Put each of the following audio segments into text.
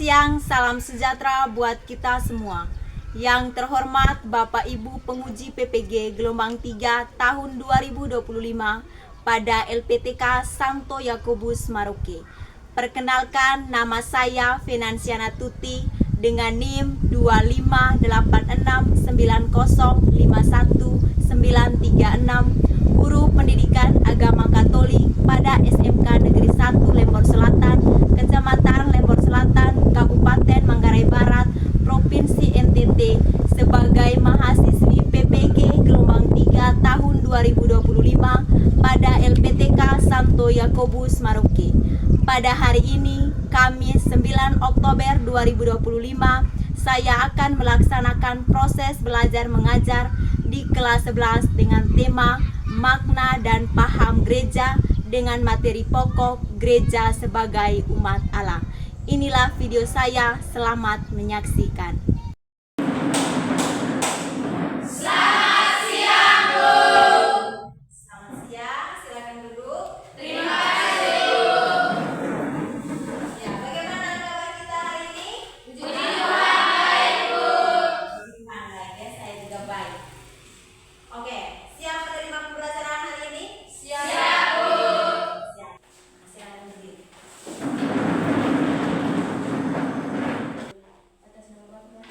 siang, salam sejahtera buat kita semua. Yang terhormat Bapak Ibu penguji PPG gelombang 3 tahun 2025 pada LPTK Santo Yakobus Maroke. Perkenalkan, nama saya Venansiana Tuti dengan NIM 25869051936, guru pendidikan agama Katolik pada SMK Negeri 1 Lembor Selatan, Kecamatan Lembor Selatan, Kabupaten Manggarai Barat, Provinsi NTT, sebagai mahasiswi PPG gelombang 3 tahun 2025 pada LPTK Santo Yakobus Maroke. Pada hari ini, Kamis 9 Oktober 2025, saya akan melaksanakan proses belajar mengajar di kelas 11 dengan tema makna dan paham gereja dengan materi pokok gereja sebagai umat Allah. Inilah video saya, selamat menyaksikan. Selamat siang, Bu. Selamat siang, silakan duduk. Terima kasih, Bu. Ya, bagaimana kabar kita hari ini? Puji Tuhan baik, Bu. Puji Tuhan baik ya, saya juga baik. Oke, siap menerima pembelajaran hari ini? Siap, Bu. Siap. Silakan berdiri. Atas nama Bapa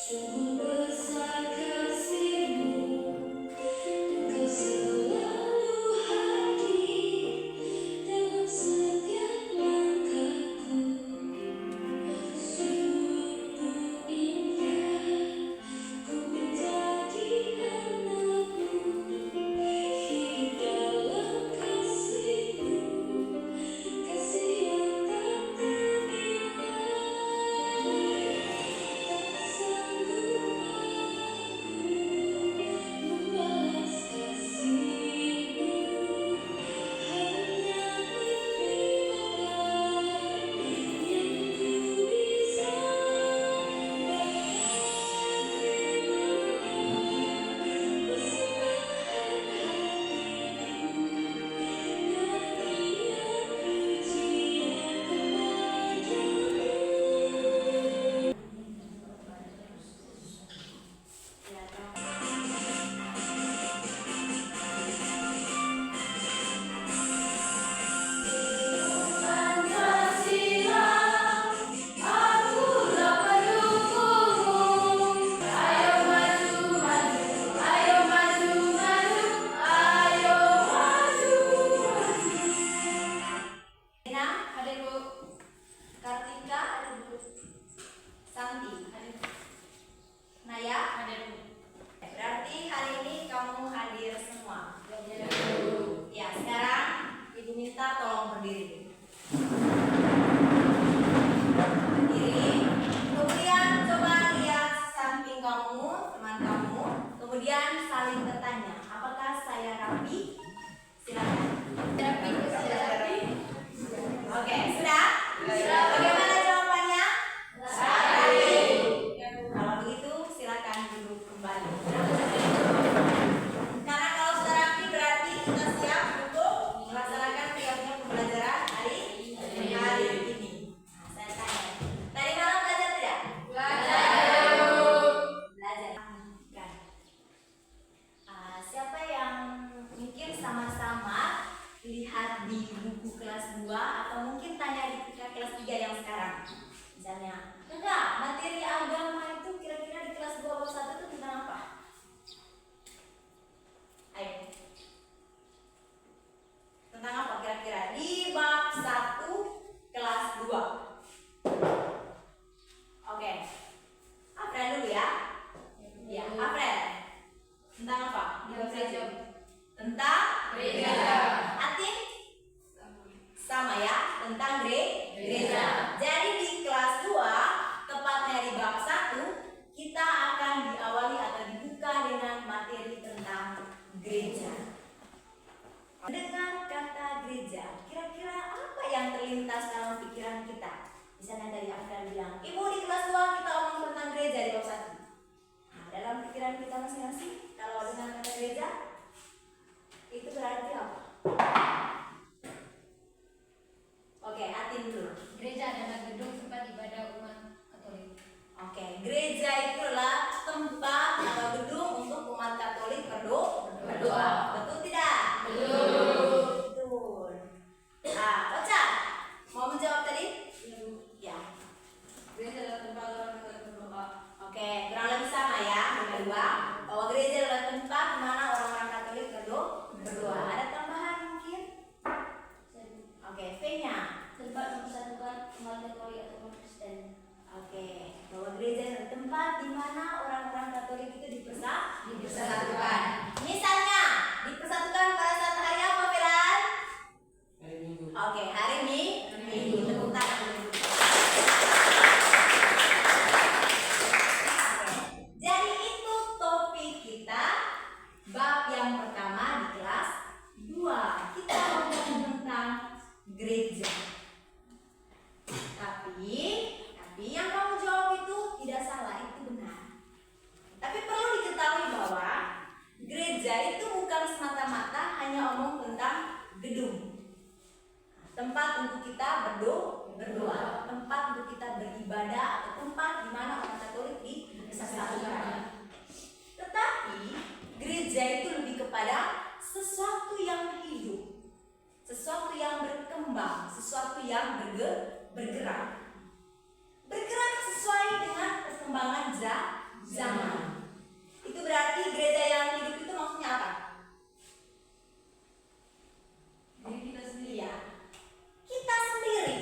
Sungguh besar kasih-Mu, Engkau selalu hadir dalam setiap langkahku. Sungguh indah ku menjadi anak-Mu, hidup dalam kasih-Mu, kasih yang tak ternilai. Tak sanggup aku membalas kasih-Mu, hanya mimpi baik yang ku bisa Pancasila, akulah pendukungmu. Ayo maju, maju, ayo maju, maju, ayo maju, maju. Dina, Hadir, Bu. Kartika, ada Bu. Santi, Hadir, Naya. hadir, Bu. Berarti hari ini kamu hadir semua. Ya, Bu. Ya, sekarang Ibu minta tolong berdiri. Berdiri. Kemudian coba lihat samping kamu, teman kamu. Kemudian saling bertanya, apakah saya rapi? Silakan. Rapi, sudah rapi? Oke, sudah? Sudah. Bagaimana jawabannya? Rapi. Kalau begitu silakan duduk kembali. Karena kalau sudah rapi berarti kita siap untuk melaksanakan kegiatan pembelajaran hari ini. Nah, saya tanya, tadi malam belajar tidak? Belajar, Bu. Belajar. Kan. Siapa yang mungkin sama-sama lihat di buku kelas 2 atau mungkin tanya di kelas 3 yang sekarang? Misalnya, enggak, materi agama itu kira-kira di kelas 2 atau 1 itu tentang apa? Ayo. Tentang apa kira-kira? Di bab 1 kelas 2. Oke. April dulu ya. Ya, April. Tentang apa? Di bab 1. Tentang Gereja. Atin? Sama ya, tentang gereja. Jadi di kelas 2, tepatnya di bab 1, kita akan diawali atau dibuka dengan materi tentang gereja. Dengar kata gereja, kira-kira apa yang terlintas dalam pikiran kita? Misalnya tadi Afra bilang, Ibu di kelas 2 kita omong tentang gereja di bab 1. Nah, dalam pikiran kita masing-masing, kalau dengan kata gereja, Itu berarti apa? Oke, Atin dulu. Gereja adalah gedung tempat ibadah umat Katolik. Oke, gereja itu adalah tempat atau gedung untuk umat Katolik berdoa. Betul tidak? Betul. Nah, Ocha, mau menjawab tadi? Ya. Gereja adalah tempat orang Katolik berdoa. Oke, kurang lebih sama ya. Yang kedua, bahwa gereja adalah tempat di mana orang-orang Katolik berdoa. Ada tambahan mungkin? Oke, V-nya. Tempat mempersatukan umat Katolik atau umat Kristen. Oke, bahwa gereja adalah tempat di mana orang-orang Katolik itu dipersatukan. Misalnya, dipersatukan pada saat hari apa, Felan? Hari Minggu. Oke, hari Minggu. Tepuk tangan dulu. Oke. Jadi itu topik kita bab yang pertama di kelas 2. Kita ngomong tentang gereja. Tapi yang kamu jawab itu tidak salah, itu benar. Tapi perlu diketahui bahwa gereja itu bukan semata-mata hanya omong tentang gedung. Tempat untuk kita berdoa, tempat untuk kita beribadah, atau tempat di mana orang Katolik disatukan. Tetapi gereja itu lebih kepada sesuatu yang hidup, sesuatu yang berkembang, sesuatu yang bergerak. Bergerak sesuai dengan perkembangan zaman. Itu berarti gereja yang hidup itu maksudnya apa? Diri kita sendiri. Iya. Kita sendiri.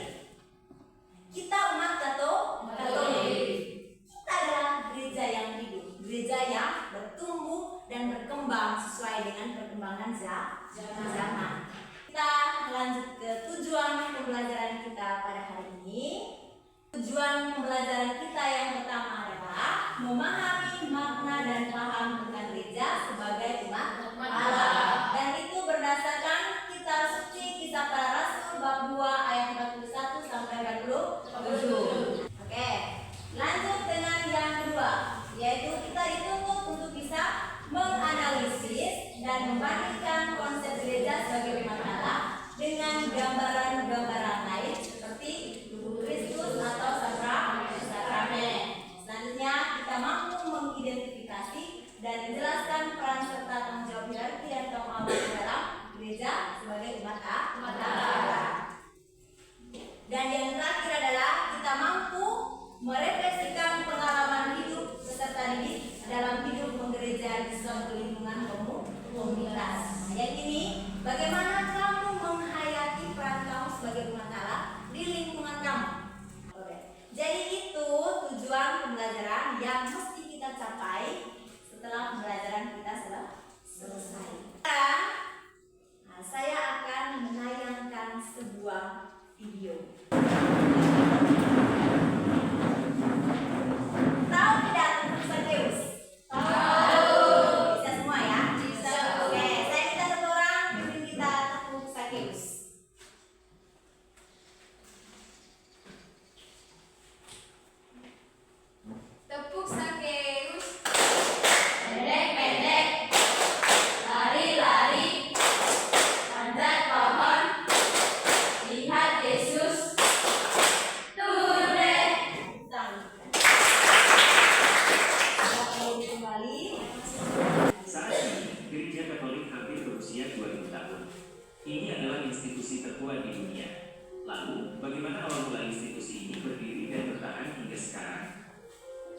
Kita umat Katolik. Kita adalah gereja yang hidup, gereja yang bertumbuh dan berkembang sesuai dengan perkembangan zaman. Kita lanjut ke tujuan pembelajaran kita pada hari ini. Tujuan pembelajaran kita yang pertama adalah memahami makna dan paham tentang gereja sebagai umat Allah. Dan itu berdasarkan kitab suci Kisah Para Rasul bab 2 ayat 41 sampai 47. Oke, lanjut dengan yang kedua, yaitu kita dituntut untuk bisa menganalisis dan membandingkan konsep gereja sebagai umat Allah dengan gambaran-gambaran lain seperti tubuh Kristus atau sakramen. Selanjutnya kita mampu mengidentifikasi dan menjelaskan peran serta tanggung jawab hierarki dan kaum awam dalam gereja sebagai umat Allah. Dan yang terakhir adalah kita mampu merefleksikan pengalaman hidup beserta didik dalam hidup menggereja di suatu lingkungan komunitas. Yang ini, bagaimana kamu menghayati peran kamu sebagai umat Allah di lingkungan kamu? Oke. Jadi itu tujuan pembelajaran yang mesti kita capai setelah pembelajaran kita selesai. Sekarang, saya akan menayangkan sebuah video. Tahu tidak tentang Zakheus? Tahu. Bisa semua ya? Bisa. Oke, saya minta satu orang pimpin kita tepuk Zakheus. Tepuk Zakheus. Pendek-pendek, lari-lari, panjat pohon, lihat Yesus, turun deh. Kembali. Saat ini, Gereja Katolik hampir berusia 2000 tahun. Ini adalah institusi tertua di dunia. Lalu, bagaimana awal mula institusi ini berdiri dan bertahan hingga sekarang?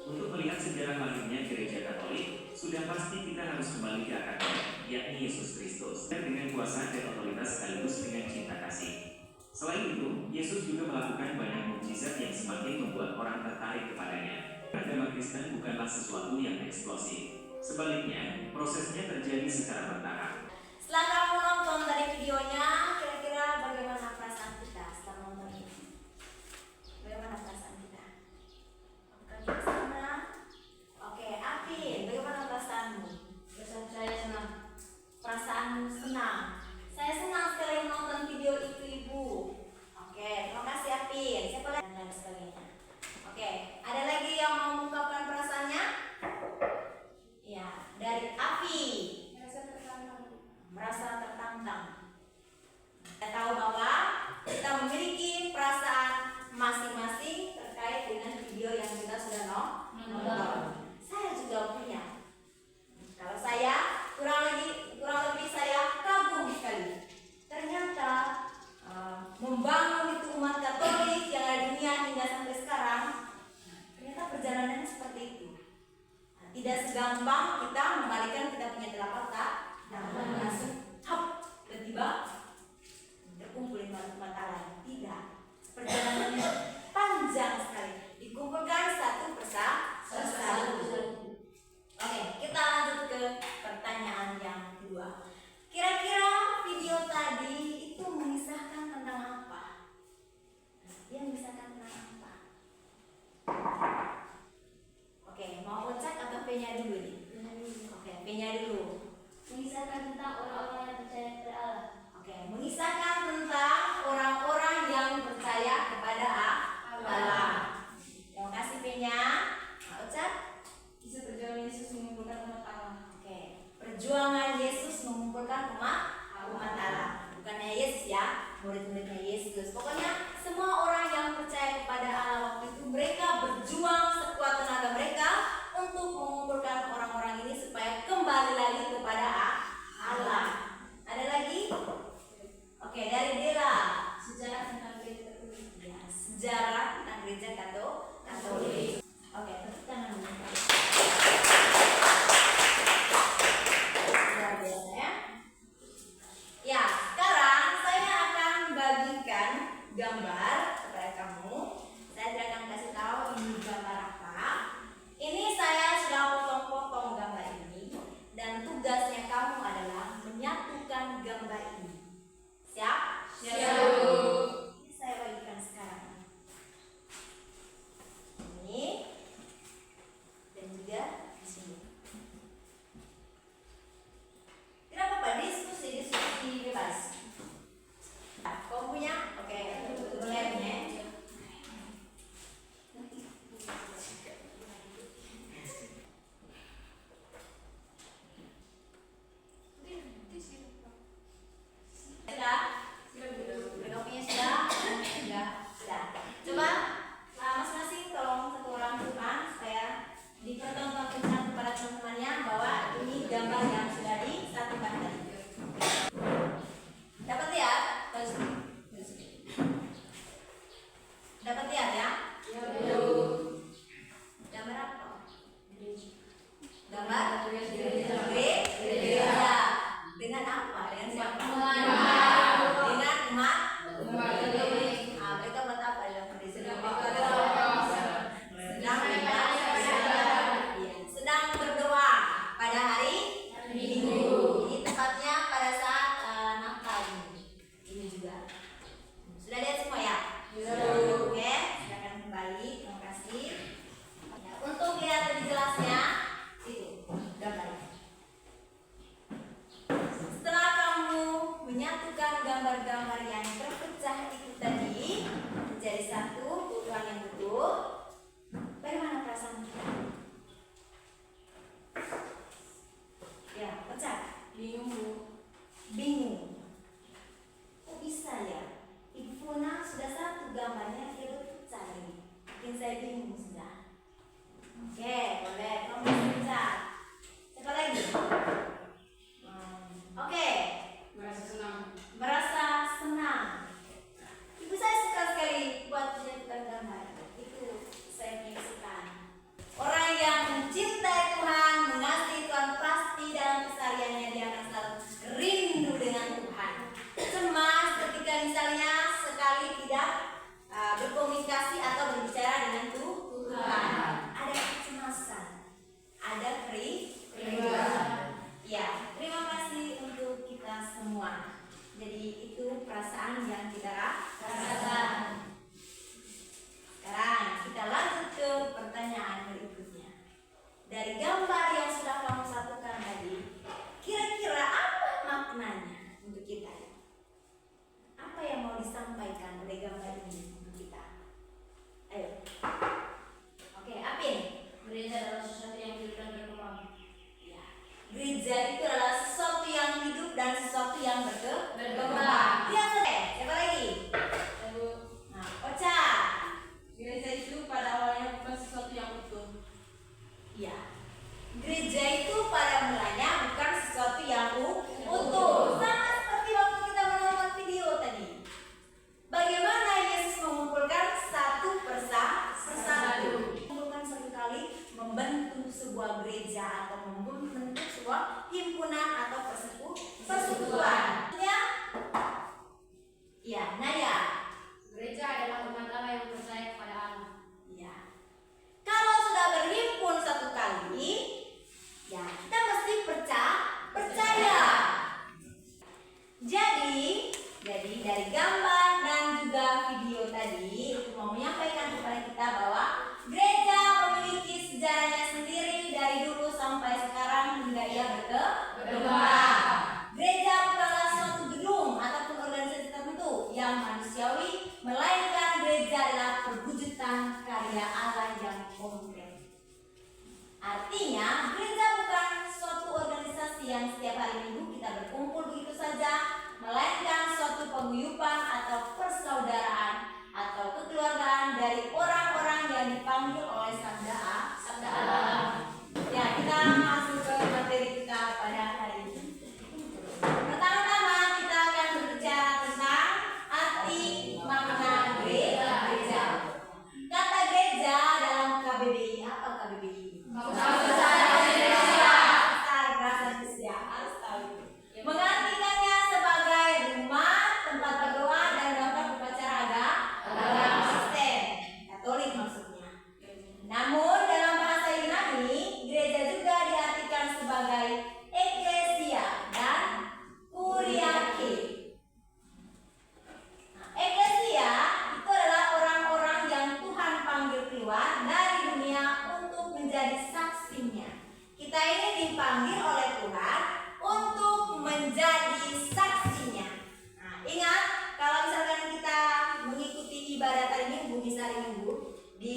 Untuk melihat sejarah lahirnya Gereja Katolik, sudah pasti kita harus kembali ke akarnya, yakni Yesus Kristus, dan dengan kuasa dan otoritas sekaligus dengan cinta kasih. Selain itu, Yesus juga melakukan banyak mukjizat yang semakin membuat orang tertarik kepadanya. Agama Kristen bukanlah sesuatu yang eksplosif. Sebaliknya, prosesnya terjadi secara bertahap. Setelah kamu nonton tadi videonya, kira-kira bagaimana perasaan kita setelah nonton ini? Bagaimana perasaan kita? Apakah kita senang? Oke, Afin, bagaimana perasaanmu? Perasaan saya senang. Perasaanmu senang. Saya senang sekali menonton video itu, Ibu. Oke, terima kasih Afin. Siapa lagi? Dan lain sebagainya. Oke, ada lagi yang mau mengungkapkan perasaannya? Ya, dari Afi. Merasa terharu. Merasa gampang kita membalikan kita punya telapak tangan langsung hap tiba-tiba terkumpul di telapak tangan. Tidak, perjalanannya panjang sekali, dikumpulkan satu persatu. Oke, kita lanjut ke pertanyaan yang kedua. Kira-kira video tadi itu mengisahkan tentang apa? Dia mengisahkan tentang apa? Oke, mau Ocak atau P-nya dulu nih? Oke, P-nya dulu. Mengisahkan tentang orang-orang yang percaya kepada Allah. Oke, mengisahkan tentang orang-orang yang percaya kepada Allah. Terima kasih P-nya. Mau Ocak? Kisah perjuangan Yesus mengumpulkan umat Allah. Oke, perjuangan Yesus mengumpulkan umat Allah. Bukannya Yesus ya, murid-muridnya Yesus. Pokoknya semua orang yang percaya kepada Allah waktu itu mereka berjuang sekuat tenaga mereka untuk mengumpulkan orang-orang ini supaya kembali lagi kepada Allah. Ada lagi? Oke, dari Dela. Sejarah tentang gereja Katolik. Ya, sejarah tentang gereja Katolik. Oke, tepuk tangan dulu. Luar biasa ya. Ya, sekarang saya akan bagikan gambar kepada kamu. Saya tidak akan kasih tahu ini gambar apa. Ini saya sudah potong-potong gambar ini dan tugasnya kamu adalah menyatukan gambar ini. Siap? Siap. Ini saya bagikan sekarang. Ini dan juga di sini. Tidak apa-apa, diskusi bebas. Kamu punya? Oke, lemnya. Sudah? Udah punya sudah? Sudah. Coba masing-masing tolong satu orang Tuhan supaya dipertontonkan kepada teman-temannya bahwa ini gambar yang sudah disatukan tadi. Dapat lihat? Dapat lihat ya? Gambar apa? Gambar gereja. Dengan apa? Dengan siapa? Dengan umat. Mereka buat apa dalam gereja? Sedang berdoa pada hari Minggu. Ini tepatnya pada saat Natal ini juga. Sudah lihat semua ya? Oke, silakan kembali. Terima kasih. Ya, untuk lihat lebih jelasnya, itu gambarnya. Setelah kamu menyatukan gambar-gambar yang terpecah itu tadi menjadi satu utuhan yang utuh, bagaimana perasaan kita? Ya, pecah. Bingung. Kok bisa ya? Ibu Funa sudah satu gambarnya dia berpecah ini. Bikin saya bingung sudah. Oke, boleh. Kamu bisa pecah. Siapa lagi? Oke. Merasa senang. Ibu saya suka sekali buat menyatukan gambar. Itu saya menyaksikan. Orang yang mencintai Tuhan, mengasihi Tuhan, pasti dalam kesehariannya dia akan selalu rindu dengan Tuhan. Cemas ketika misalnya sekali tidak berkomunikasi atau berbicara dengan Tuhan. Ada kecemasan, ada kerinduan. Ya, terima kasih untuk kita semua. Jadi itu perasaan yang kita rasakan. Sekarang kita lanjut ke pertanyaan berikutnya. Dari gambar yang sudah kamu satukan tadi, kira-kira apa maknanya untuk kita? Apa yang mau disampaikan oleh gambar ini untuk kita? Ayo. Oke, Apin. Gereja adalah sesuatu yang hidup dan berkembang. Ya. Gereja itu adalah sesuatu yang hidup dan sesuatu yang berkembang. Lihat deh, siapa lagi? Nah, Ocha. Gereja itu pada awalnya bukan sesuatu yang utuh. Ya. Gereja itu pada mulanya bukan sesuatu yang utuh. Sama seperti waktu kita menonton video tadi. Bagaimana Yesus mengumpulkan satu persatu. Mengumpulkan satu kali, membentuk membentuk sebuah gereja atau membentuk sebuah himpunan atau persekutuan. Ya, Naya. Gereja adalah umat Allah yang percaya kepada Allah. Ya. Kalau sudah berhimpun satu kali, ya kita mesti percaya. Jadi dari gambar dan juga video tadi mau menyampaikan kepada kita bahwa gereja memiliki sejarahnya sendiri dari dulu sampai sekarang hingga ia berkembang. Gereja bukanlah suatu gedung ataupun organisasi tertentu yang manusiawi, melainkan gereja adalah perwujudan karya Allah yang konkret. Artinya, gereja bukan suatu organisasi yang setiap hari Minggu kita berkumpul begitu saja, melainkan suatu paguyuban atau persaudaraan atau kekeluargaan dari orang-orang yang dipanggil oleh sabda Allah. Ya, kita masuk ke materi kita pada hari ini. Pertama-tama kita akan berbicara tentang arti makna gereja. Kata gereja dalam KBBI apa KBBI? Bahasa Indonesia harus tahu. Mengartikannya sebagai rumah, tempat berdoa dan melakukan upacara agama Kristen, Katolik maksudnya. Namun dalam bahasa Yunani, gereja juga diartikan sebagai eklesia dan kuriake. Eklesia itu adalah orang-orang yang Tuhan panggil keluar dari dunia untuk menjadi saksinya. Kita ini dipanggil oleh Tuhan untuk menjadi saksinya. Nah, ingat kalau misalkan kita mengikuti ibadat hari Minggu, misal hari Minggu di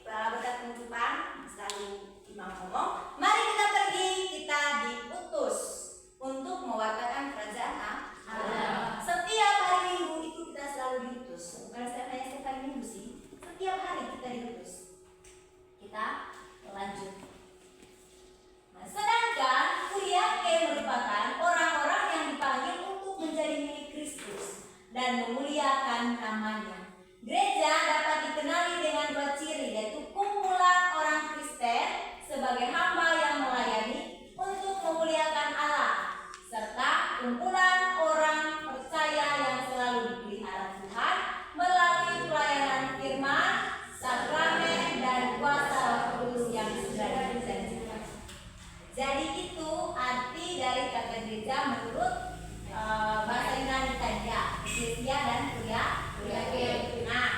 berkat penutupan, selalu imam ngomong, mari kita pergi, kita diutus untuk mewartakan kerajaan Allah. Setiap hari Minggu itu kita selalu diutus, bukan hanya setiap hari Minggu sih, setiap hari kita diutus. Kita lanjut. Nah, sedangkan kuriake merupakan orang-orang yang dipanggil untuk menjadi milik Kristus dan memuliakan namanya. Gereja dapat dikenali dengan dua ciri, yaitu kumpulan orang Kristen sebagai hamba yang melayani untuk memuliakan Allah, serta kumpulan orang percaya yang selalu dipelihara Tuhan melalui pelayanan firman, sakramen, dan kuasa Roh Kudus yang sudah dijanjikan. Jadi itu arti dari kata gereja menurut bahasa Yunani tadi ya, eklesia dan kuriake. Nah,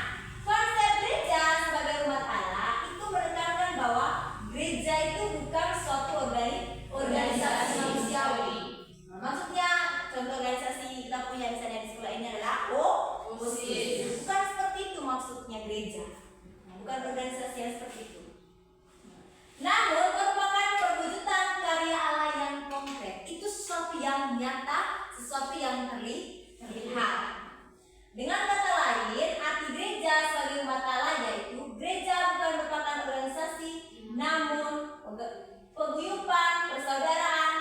konsep gereja sebagai umat Allah itu menekankan bahwa gereja itu bukan suatu organisasi manusiawi. Nah, maksudnya contoh organisasi kita punya misalnya di sekolah ini adalah OSIS. Bukan seperti itu maksudnya gereja. Nah, bukan organisasi yang seperti itu. Namun merupakan perwujudan karya Allah yang konkret. Itu sesuatu yang nyata, sesuatu yang terlihat. Dengan kata lain, arti gereja sebagai umat Allah yaitu gereja bukan merupakan organisasi, namun paguyuban, persaudaraan,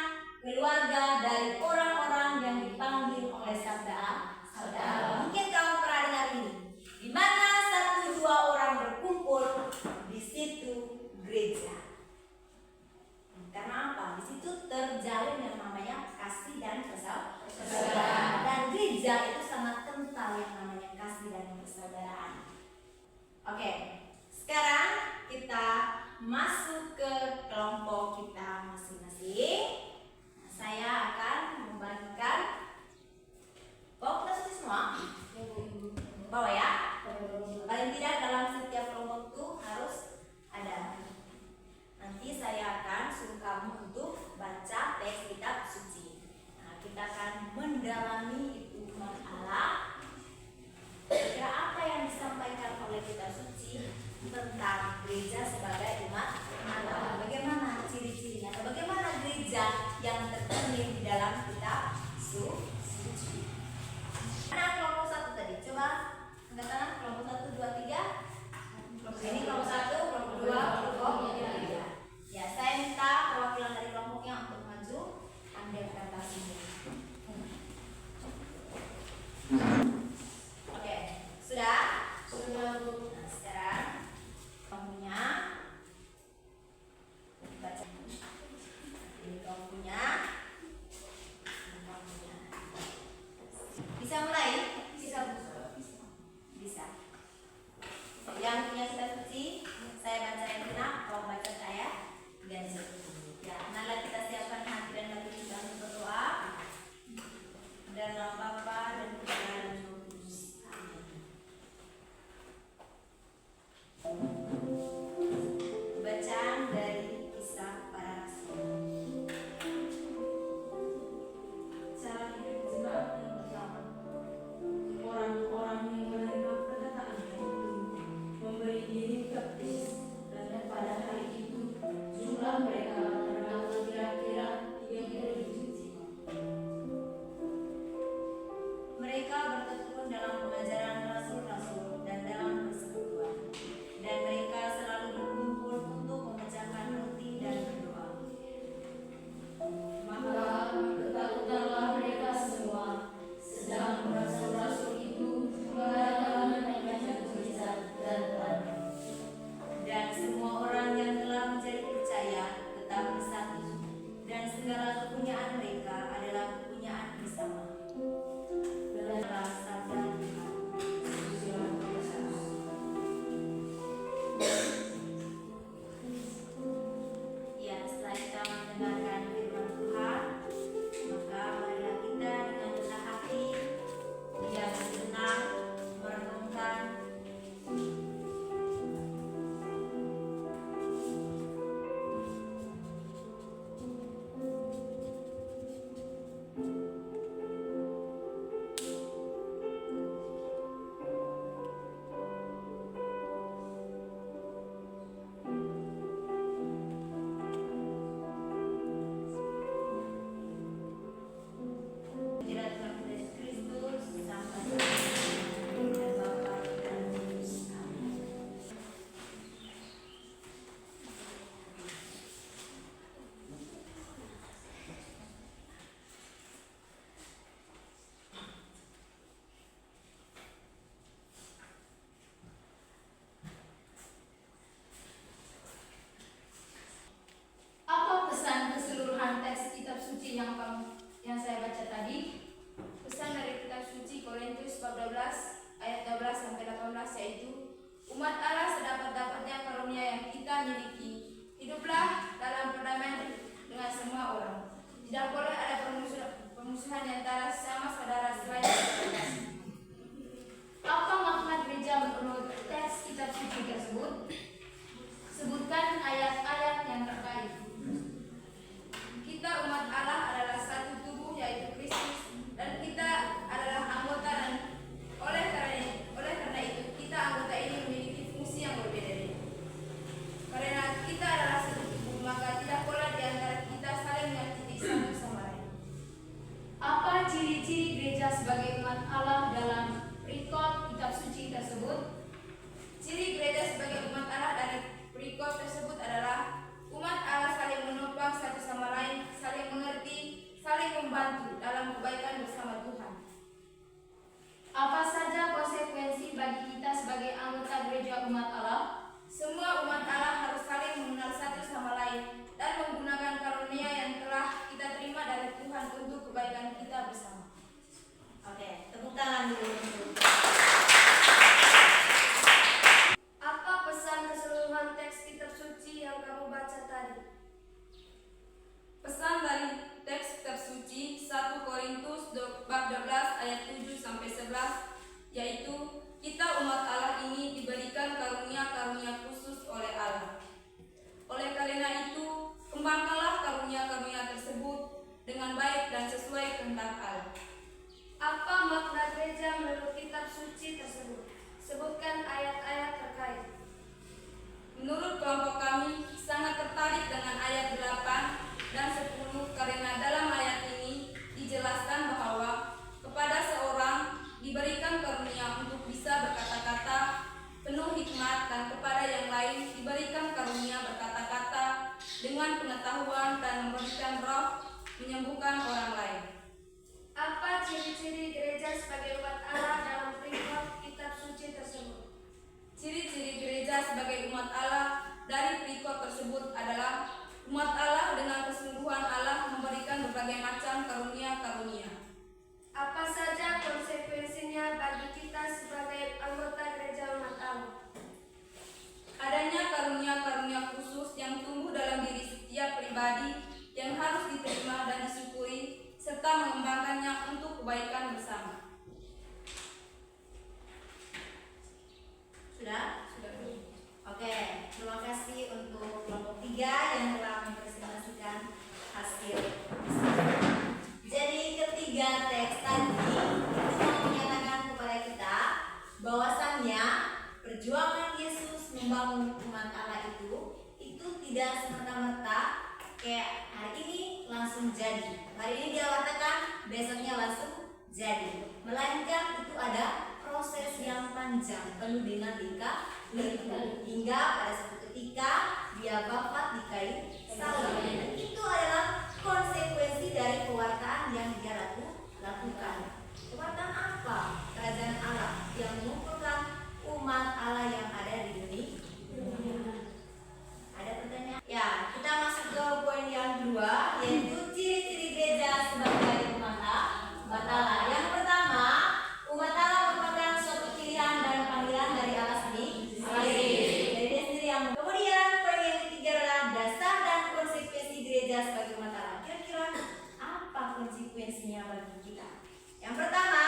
keluarga dari orang-orang yang dipanggil oleh sabda Allah. Mungkin kamu pernah dengar ini, di mana 1-2 orang berkumpul, di situ gereja. Karena apa? Di situ terjalin yang namanya kasih dan persaudaraan. Dan gereja itu sangat kental yang namanya kasih dan persaudaraan. Oke, sekarang kita masuk ke kelompok kita masing-masing. Nah, saya akan membagikan kita sudah semua bawa ya. Paling tidak dalam setiap kelompok itu harus ada. Nanti saya akan suruh kamu untuk baca teks kitab suci. Nah, kita akan mendalami itu umat Allah. Kira apa yang disampaikan oleh kitab suci tentang gereja sebagai umat Allah? Bagaimana ciri-cirinya? Atau bagaimana gereja yang tercermin di dalam kitab suci? Mana kelompok 1 tadi? Coba angkat tangan. Kelompok 1, 2, 3. Ini kelompok 1, kelompok 2, kelompok 3. Ya, saya minta perwakilan dari kelompoknya untuk maju ambil presentasinya. Oke, sudah? Sudah, Bu. Nah, sekarang kelompoknya tersebut, sebutkan ayat-ayat yang terkait. Kita umat Allah adalah satu tubuh yaitu Kristus, dan kita adalah anggota, dan oleh karena itu kita anggota ini memiliki fungsi yang berbeda-beda. Karena kita adalah satu tubuh, maka tidak pula di antara kita saling menyakiti satu sama lain. Apa ciri-ciri gereja sebagai umat Allah dalam perikop kitab suci tersebut? Ciri gereja sebagai umat Allah dari perikop tersebut adalah umat Allah saling menopang satu sama lain, saling mengerti, saling membantu dalam kebaikan bersama Tuhan. Apa saja konsekuensi bagi kita sebagai anggota gereja umat Allah? Semua umat Allah harus saling mengenal satu sama lain dan menggunakan karunia yang telah kita terima dari Tuhan untuk kebaikan kita bersama. Oke, tepuk tangan dulu untuk Apa pesan keseluruhan teks kitab suci yang kamu baca tadi? Pesan dari teks kitab suci 1 Korintus bab 12 ayat 7 sampai 11, yaitu kita umat Allah ini diberikan karunia-karunia khusus oleh Allah. Oleh karena itu, kembangkanlah karunia-karunia tersebut dengan baik dan sesuai kehendak Allah. Apa makna gereja menurut kitab suci tersebut? Sebutkan ayat-ayat terkait. Menurut kelompok kami sangat tertarik dengan ayat 8 dan 10 karena dalam ayat ini dijelaskan bahwa kepada seorang diberikan karunia untuk bisa berkata-kata penuh hikmat, dan kepada yang lain diberikan karunia berkata-kata dengan pengetahuan dan memberikan roh menyembuhkan orang lain. Apa ciri-ciri gereja sebagai umat Allah dalam perikop kitab suci tersebut? Ciri-ciri gereja sebagai umat Allah dari perikop tersebut adalah umat Allah dengan kesungguhan Allah memberikan berbagai macam karunia-karunia. Apa saja konsekuensinya bagi kita sebagai anggota gereja umat Allah? Adanya karunia-karunia khusus yang tumbuh dalam diri setiap pribadi yang harus diterima dan disyukuri, serta mengembangkannya untuk kebaikan bersama. sudah? Sudah. Oke, terima kasih untuk kelompok 3 yang telah mempresentasikan hasil. Jadi ketiga teks tadi itu menyatakan kepada kita bahwasannya perjuangan Yesus membangun umat Allah itu tidak serta-merta kayak hari ini langsung jadi. Hari ini dia katakan, besoknya langsung jadi. Melainkan itu ada proses yang panjang penuh dengan liku hingga pada suatu ketika dia wafat di kayu salib. Dan itu adalah konsekuensi dari pewartaan yang dia lakukan. Pewartaan apa? Kerajaan Allah yang mengumpulkan umat Allah yang ada di dunia. Ada pertanyaan? Ya, kita masuk ke poin yang kedua, yaitu ciri-ciri gereja sebagai umat Allah. Yang pertama, umat Allah merupakan suatu pilihan dan panggilan dari Allah sendiri. Dari dia sendiri yang. Kemudian poin yang ketiga adalah dasar dan konsekuensi gereja sebagai umat Allah. Kira-kira apa konsekuensinya bagi kita? Yang pertama,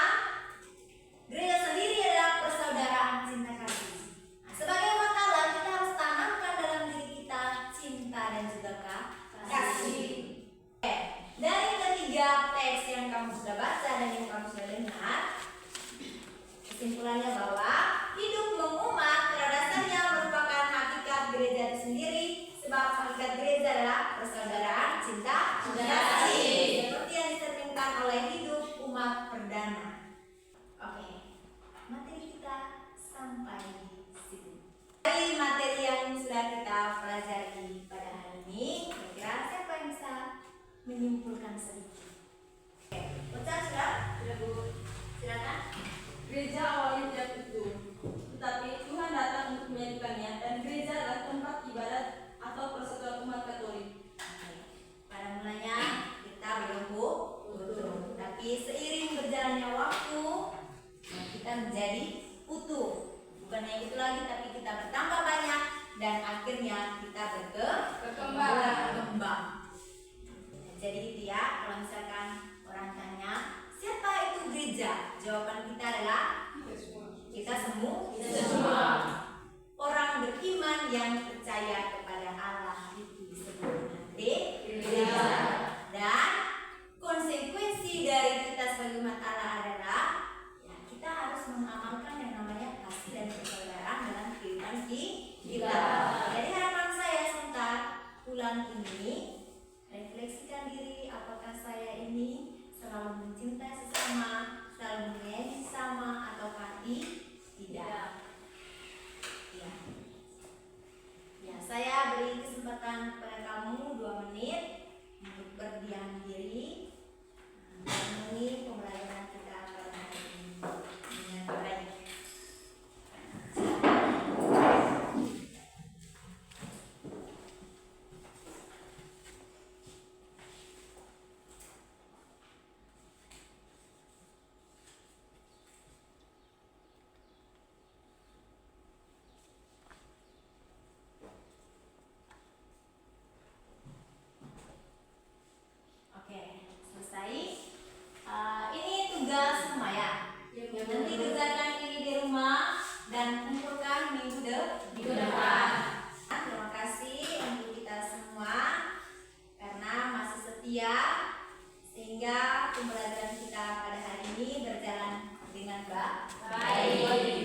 gereja sendiri adalah persaudaraan cinta kasih. Nah, sebagai umat Allah, kita harus tanamkan dalam diri kita cinta dan juga kasih. Oke, dari ketiga teks yang kamu sudah baca dan yang kamu sudah dengar, kesimpulannya bahwa hidup mengumat pada dasarnya merupakan hakikat gereja itu sendiri, sebab hakikat gereja adalah persaudaraan cinta kasih, seperti yang dicerminkan oleh hidup umat perdana. Oke, materi kita sampai di sini. Dari materi yang sudah kita pelajari pada hari ini, kira-kira siapa yang bisa menyimpulkan sedikit? Oke, Uca sudah Bu, silakan. Gereja awalnya tidak utuh, tetapi Tuhan datang untuk menjadikannya, dan gereja adalah tempat ibadat atau persekutuan umat Katolik. Oke, pada mulanya kita belum utuh, tapi seiring berjalannya waktu kita menjadi utuh. Bukan hanya itu lagi, tapi kita bertambah banyak dan akhirnya kita berkembang. Jadi itu ya, kalau misalkan orang tanya siapa itu gereja, jawaban kita adalah kita semua. Orang beriman yang percaya kepada Allah itu disebut nanti dan konsekuensi dari kita sebagai umat Allah adalah ya kita harus mengamalkan yang namanya kasih dan persaudaraan dalam kehidupan kita. Jadi harapan saya sebentar bulan ini refleksikan diri, apakah saya ini selalu mencintai sesama, selalu menyayangi sesama, ataukah tidak? Ya, saya beri kesempatan kepada kamu 2 menit untuk berdiam diri memenuhi pembelajaran kita pada hari ini dengan baik. Oke, selesai. Ini tugas semua ya. Nanti kerjakan ini di rumah dan kumpulkan minggu depan. Terima kasih untuk kita semua karena masih setia sehingga pembelajaran kita pada hari ini berjalan dengan baik.